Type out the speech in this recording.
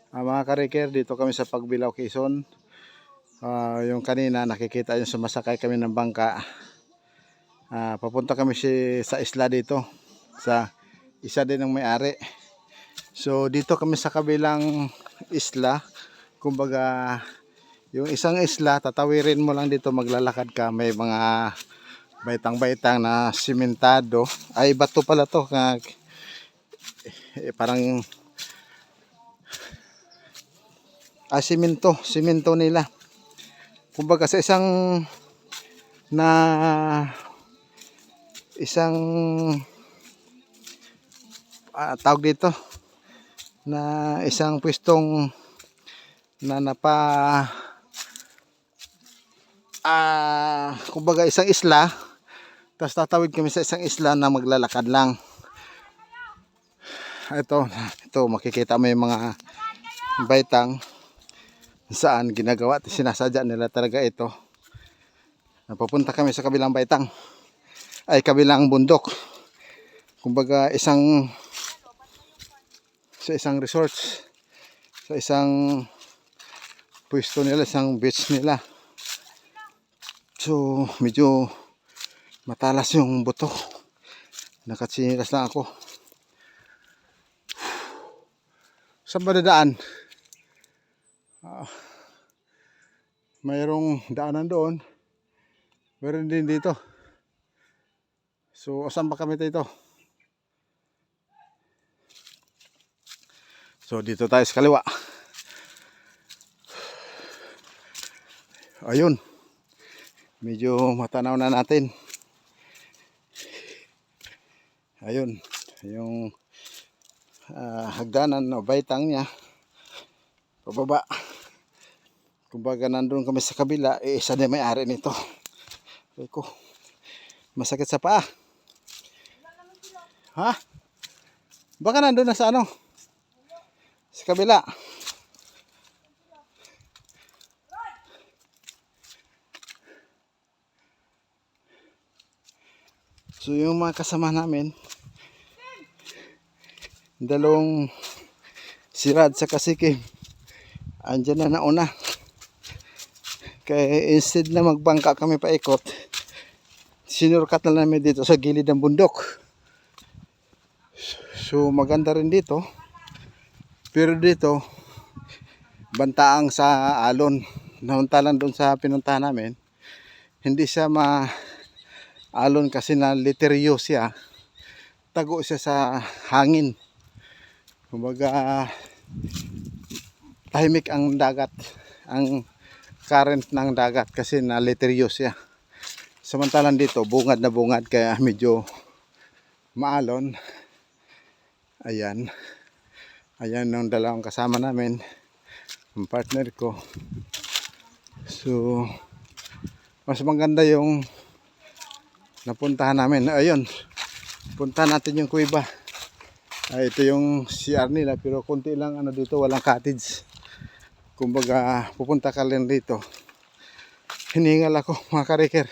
Mga kariker, dito kami sa Pagbilao, Quezon. Yung kanina nakikita nyo sumasakay kami ng bangka. Papunta kami sa isla dito. Sa isa din ng may-ari. So dito kami sa kabilang isla. Kumbaga yung isang isla, tatawirin mo lang dito, maglalakad ka. May mga baitang-baitang na simentado. Ay bato pala to. Parang simento nila. Kumbaga sa isang tawag dito na isang pwestong na kumbaga isang isla, tapos tatawid kami sa isang isla na maglalakad lang. Ito makikita mo yung mga baitang saan ginagawa, sinasadya nila talaga ito. Napupunta kami sa kabilang baitang, kabilang bundok. Kumbaga sa isang resort, sa isang pwesto nila, isang beach nila. So medyo matalas yung buto, nakatsinilas lang ako. Saan ba dadaan? Mayroong daanan doon, meron din dito. So saan ba kami dito? So dito tayo sa kaliwa. Ayun, medyo matanaw na natin. Ayun yung hagdanan o baitang niya pababa. Kumbaga nandun kami sa kabila, isa na may-ari nito. Eko, masakit sa paa. Ha? Baka nandun na sa sa kabila. So yung mga kasama namin, dalawang si Rad sa Kasikim, andyan na nauna. Kaya instead na magbangka kami paikot, sinurkat na namin dito sa gilid ng bundok. So maganda rin dito, pero dito bantaang sa alon. Nauntalan doon sa pinuntahan namin, hindi siya alon kasi na literyo siya, tago siya sa hangin. Kumbaga tahimik ang dagat, ang current ng dagat kasi na literyo siya. Samantalang dito bungad na bungad, kaya medyo maalon. Ayan yung dalawang kasama namin, ang partner ko. So mas maganda yung napuntahan namin. Ayun, puntahan natin yung kuweba. Ito yung CR nila, pero konti lang dito, walang cottage. Kumbaga pupunta ka lang dito. Hiningal ako mga kariker.